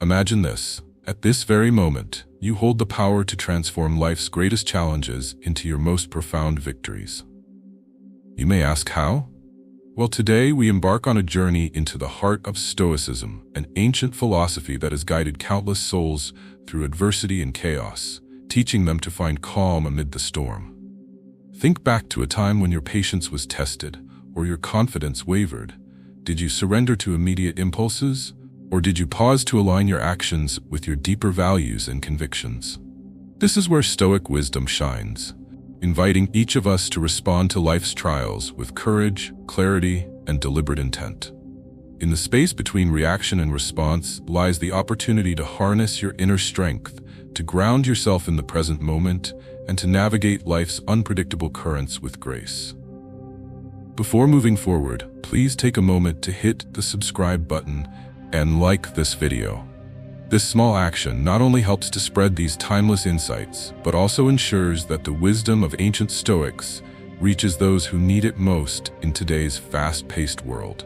Imagine this. At this very moment, you hold the power to transform life's greatest challenges into your most profound victories. You may ask how? Well, today we embark on a journey into the heart of Stoicism, an ancient philosophy that has guided countless souls through adversity and chaos, teaching them to find calm amid the storm. Think back to a time when your patience was tested or your confidence wavered. Did you surrender to immediate impulses, or did you pause to align your actions with your deeper values and convictions? This is where Stoic wisdom shines, inviting each of us to respond to life's trials with courage, clarity, and deliberate intent. In the space between reaction and response lies the opportunity to harness your inner strength, to ground yourself in the present moment, and to navigate life's unpredictable currents with grace. Before moving forward, please take a moment to hit the subscribe button and like this video. This small action not only helps to spread these timeless insights, but also ensures that the wisdom of ancient Stoics reaches those who need it most in today's fast-paced world.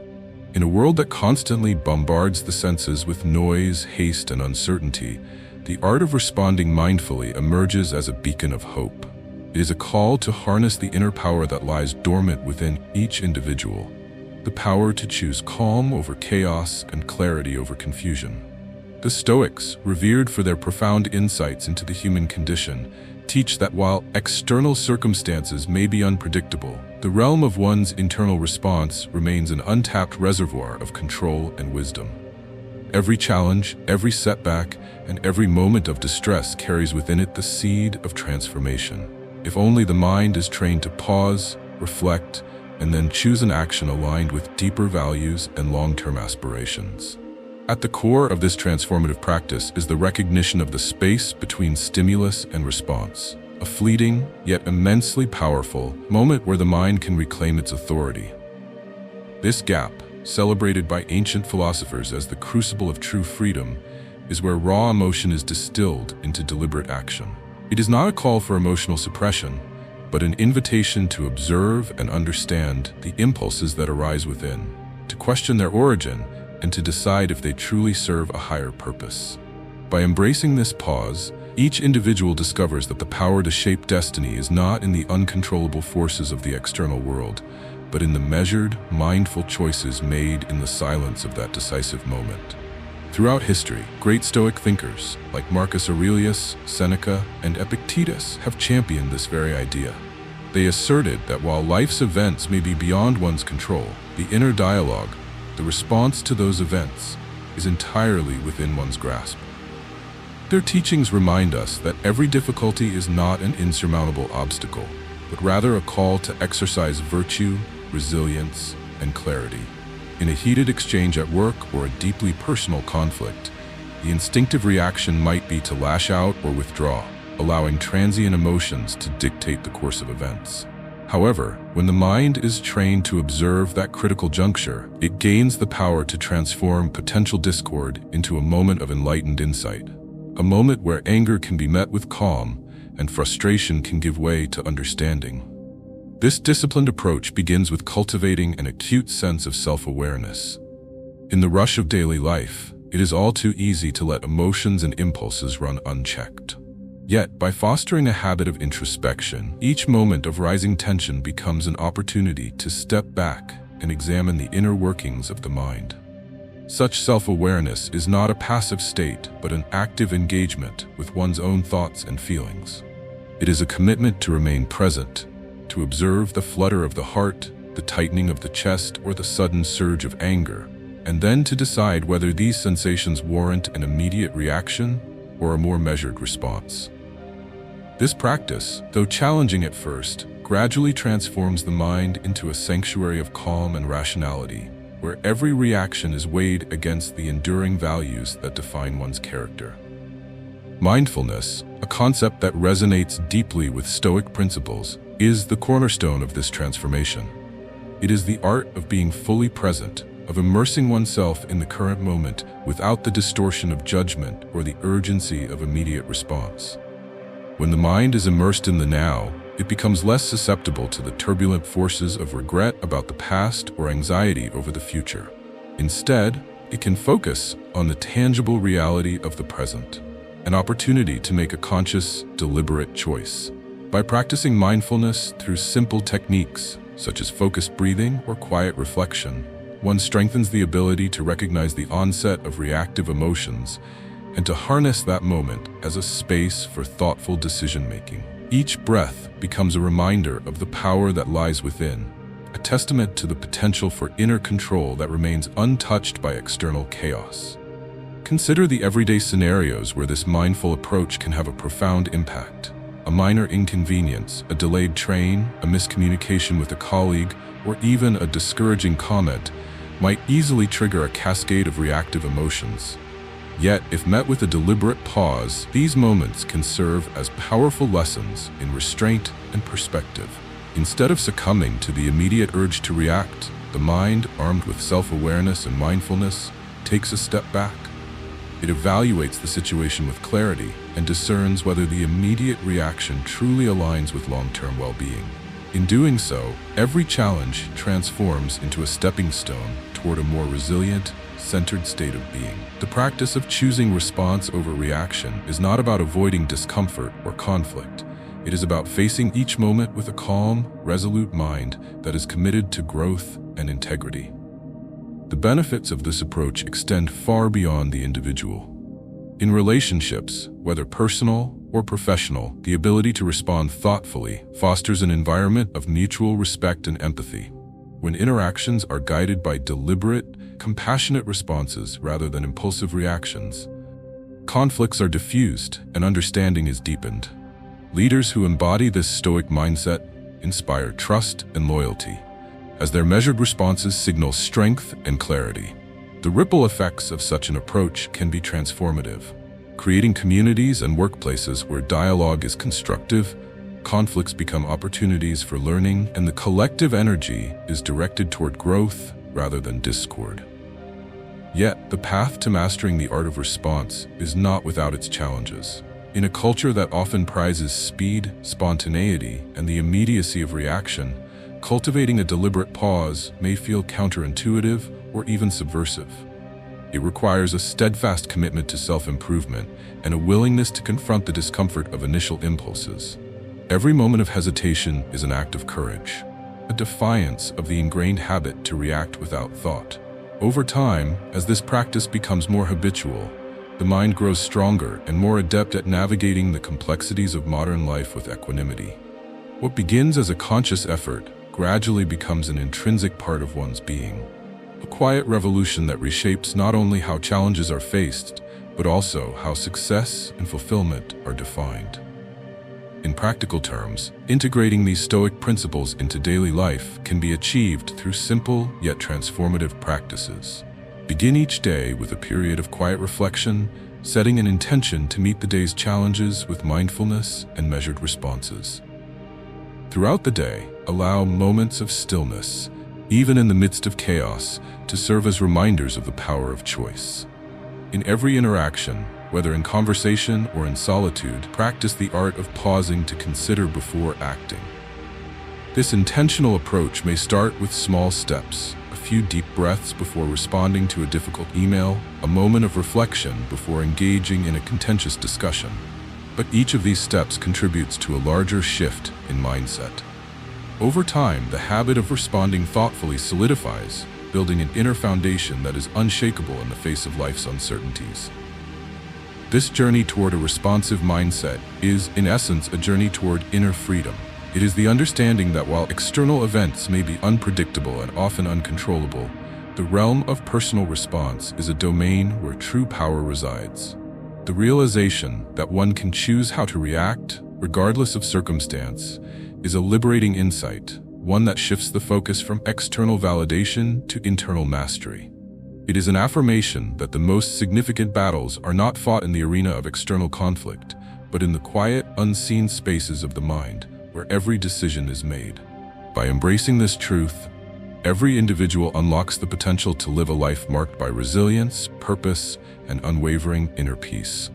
In a world that constantly bombards the senses with noise, haste, and uncertainty, the art of responding mindfully emerges as a beacon of hope. It is a call to harness the inner power that lies dormant within each individual, the power to choose calm over chaos and clarity over confusion. The Stoics, revered for their profound insights into the human condition, teach that while external circumstances may be unpredictable, the realm of one's internal response remains an untapped reservoir of control and wisdom. Every challenge, every setback, and every moment of distress carries within it the seed of transformation. If only the mind is trained to pause, reflect, and then choose an action aligned with deeper values and long-term aspirations. At the core of this transformative practice is the recognition of the space between stimulus and response, a fleeting, yet immensely powerful moment where the mind can reclaim its authority. This gap, celebrated by ancient philosophers as the crucible of true freedom, is where raw emotion is distilled into deliberate action. It is not a call for emotional suppression, but an invitation to observe and understand the impulses that arise within, to question their origin, and to decide if they truly serve a higher purpose. By embracing this pause, each individual discovers that the power to shape destiny is not in the uncontrollable forces of the external world, but in the measured, mindful choices made in the silence of that decisive moment. Throughout history, great Stoic thinkers like Marcus Aurelius, Seneca, and Epictetus have championed this very idea. They asserted that while life's events may be beyond one's control, the inner dialogue, the response to those events, is entirely within one's grasp. Their teachings remind us that every difficulty is not an insurmountable obstacle, but rather a call to exercise virtue, resilience, and clarity. In a heated exchange at work or a deeply personal conflict, the instinctive reaction might be to lash out or withdraw, allowing transient emotions to dictate the course of events. However, when the mind is trained to observe that critical juncture, it gains the power to transform potential discord into a moment of enlightened insight, a moment where anger can be met with calm and frustration can give way to understanding. This disciplined approach begins with cultivating an acute sense of self-awareness. In the rush of daily life, it is all too easy to let emotions and impulses run unchecked. Yet, by fostering a habit of introspection, each moment of rising tension becomes an opportunity to step back and examine the inner workings of the mind. Such self-awareness is not a passive state, but an active engagement with one's own thoughts and feelings. It is a commitment to remain present, to observe the flutter of the heart, the tightening of the chest, or the sudden surge of anger, and then to decide whether these sensations warrant an immediate reaction or a more measured response. This practice, though challenging at first, gradually transforms the mind into a sanctuary of calm and rationality, where every reaction is weighed against the enduring values that define one's character. Mindfulness, a concept that resonates deeply with Stoic principles, is the cornerstone of this transformation. It is the art of being fully present, of immersing oneself in the current moment without the distortion of judgment or the urgency of immediate response. When the mind is immersed in the now, it becomes less susceptible to the turbulent forces of regret about the past or anxiety over the future. Instead, It can focus on the tangible reality of the present, an opportunity to make a conscious, deliberate choice. By practicing mindfulness through simple techniques, such as focused breathing or quiet reflection, one strengthens the ability to recognize the onset of reactive emotions and to harness that moment as a space for thoughtful decision-making. Each breath becomes a reminder of the power that lies within, a testament to the potential for inner control that remains untouched by external chaos. Consider the everyday scenarios where this mindful approach can have a profound impact. A minor inconvenience, a delayed train, a miscommunication with a colleague, or even a discouraging comment might easily trigger a cascade of reactive emotions. Yet, if met with a deliberate pause, these moments can serve as powerful lessons in restraint and perspective. Instead of succumbing to the immediate urge to react, the mind, armed with self-awareness and mindfulness, takes a step back. It evaluates the situation with clarity and discerns whether the immediate reaction truly aligns with long-term well-being. In doing so, every challenge transforms into a stepping stone toward a more resilient, centered state of being. The practice of choosing response over reaction is not about avoiding discomfort or conflict. It is about facing each moment with a calm, resolute mind that is committed to growth and integrity. The benefits of this approach extend far beyond the individual. In relationships, whether personal or professional, the ability to respond thoughtfully fosters an environment of mutual respect and empathy. When interactions are guided by deliberate, compassionate responses rather than impulsive reactions, conflicts are diffused and understanding is deepened. Leaders who embody this Stoic mindset inspire trust and loyalty, as their measured responses signal strength and clarity. The ripple effects of such an approach can be transformative, creating communities and workplaces where dialogue is constructive, conflicts become opportunities for learning, and the collective energy is directed toward growth rather than discord. Yet, the path to mastering the art of response is not without its challenges. In a culture that often prizes speed, spontaneity, and the immediacy of reaction, cultivating a deliberate pause may feel counterintuitive or even subversive. It requires a steadfast commitment to self-improvement and a willingness to confront the discomfort of initial impulses. Every moment of hesitation is an act of courage, a defiance of the ingrained habit to react without thought. Over time, as this practice becomes more habitual, the mind grows stronger and more adept at navigating the complexities of modern life with equanimity. What begins as a conscious effort gradually becomes an intrinsic part of one's being, a quiet revolution that reshapes not only how challenges are faced, but also how success and fulfillment are defined. In practical terms, integrating these Stoic principles into daily life can be achieved through simple yet transformative practices. Begin each day with a period of quiet reflection, setting an intention to meet the day's challenges with mindfulness and measured responses. Throughout the day, allow moments of stillness, even in the midst of chaos, to serve as reminders of the power of choice. In every interaction, whether in conversation or in solitude, practice the art of pausing to consider before acting. This intentional approach may start with small steps, a few deep breaths before responding to a difficult email, a moment of reflection before engaging in a contentious discussion. But each of these steps contributes to a larger shift in mindset. Over time, the habit of responding thoughtfully solidifies, building an inner foundation that is unshakable in the face of life's uncertainties. This journey toward a responsive mindset is, in essence, a journey toward inner freedom. It is the understanding that while external events may be unpredictable and often uncontrollable, the realm of personal response is a domain where true power resides. The realization that one can choose how to react, regardless of circumstance, is a liberating insight, one that shifts the focus from external validation to internal mastery. It is an affirmation that the most significant battles are not fought in the arena of external conflict, but in the quiet, unseen spaces of the mind, where every decision is made. By embracing this truth, every individual unlocks the potential to live a life marked by resilience, purpose, and unwavering inner peace.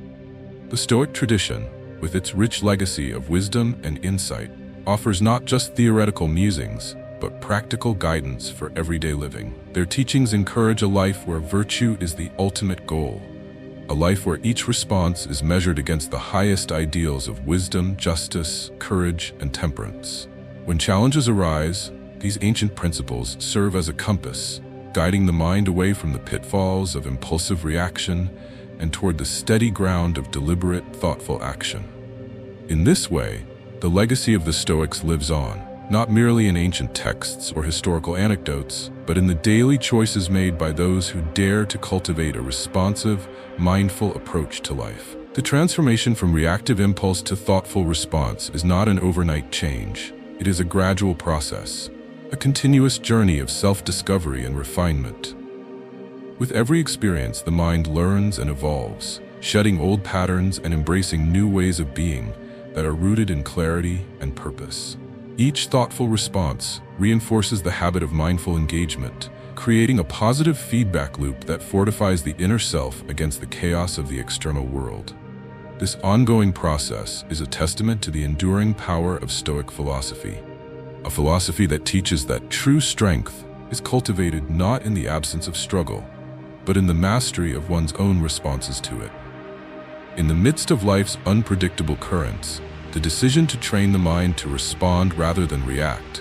The Stoic tradition, with its rich legacy of wisdom and insight, offers not just theoretical musings, but practical guidance for everyday living. Their teachings encourage a life where virtue is the ultimate goal, a life where each response is measured against the highest ideals of wisdom, justice, courage, and temperance. When challenges arise, these ancient principles serve as a compass, guiding the mind away from the pitfalls of impulsive reaction and toward the steady ground of deliberate, thoughtful action. In this way, the legacy of the Stoics lives on, not merely in ancient texts or historical anecdotes, but in the daily choices made by those who dare to cultivate a responsive, mindful approach to life. The transformation from reactive impulse to thoughtful response is not an overnight change. It is a gradual process, a continuous journey of self-discovery and refinement. With every experience, the mind learns and evolves, shedding old patterns and embracing new ways of being that are rooted in clarity and purpose. Each thoughtful response reinforces the habit of mindful engagement, creating a positive feedback loop that fortifies the inner self against the chaos of the external world. This ongoing process is a testament to the enduring power of Stoic philosophy, a philosophy that teaches that true strength is cultivated not in the absence of struggle, but in the mastery of one's own responses to it. In the midst of life's unpredictable currents, the decision to train the mind to respond rather than react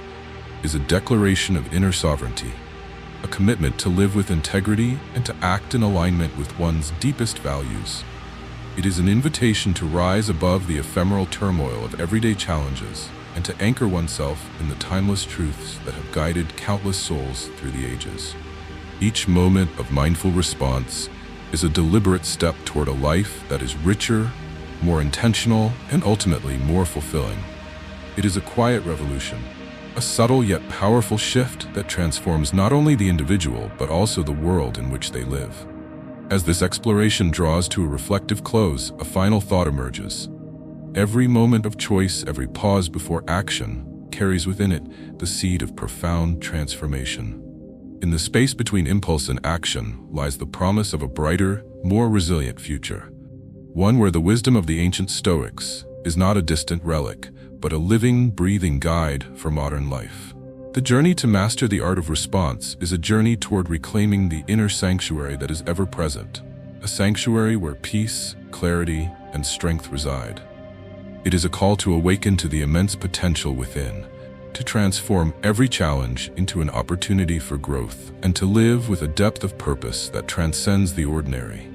is a declaration of inner sovereignty, a commitment to live with integrity and to act in alignment with one's deepest values. It is an invitation to rise above the ephemeral turmoil of everyday challenges and to anchor oneself in the timeless truths that have guided countless souls through the ages. Each moment of mindful response is a deliberate step toward a life that is richer, more intentional, and ultimately more fulfilling. It is a quiet revolution, a subtle yet powerful shift that transforms not only the individual but also the world in which they live. As this exploration draws to a reflective close, a final thought emerges. Every moment of choice, every pause before action, carries within it the seed of profound transformation. In the space between impulse and action lies the promise of a brighter, more resilient future. One where the wisdom of the ancient Stoics is not a distant relic, but a living, breathing guide for modern life. The journey to master the art of response is a journey toward reclaiming the inner sanctuary that is ever present, a sanctuary where peace, clarity, and strength reside. It is a call to awaken to the immense potential within, to transform every challenge into an opportunity for growth, and to live with a depth of purpose that transcends the ordinary.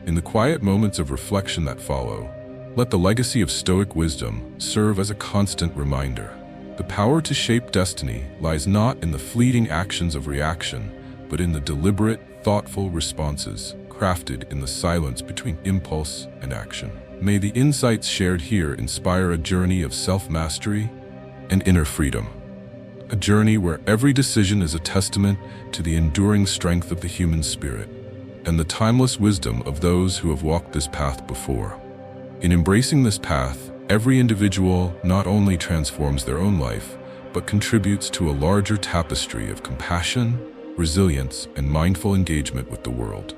In the quiet moments of reflection that follow, let the legacy of Stoic wisdom serve as a constant reminder. The power to shape destiny lies not in the fleeting actions of reaction, but in the deliberate, thoughtful responses crafted in the silence between impulse and action. May the insights shared here inspire a journey of self-mastery and inner freedom. A journey where every decision is a testament to the enduring strength of the human spirit and the timeless wisdom of those who have walked this path before. In embracing this path, every individual not only transforms their own life, but contributes to a larger tapestry of compassion, resilience, and mindful engagement with the world.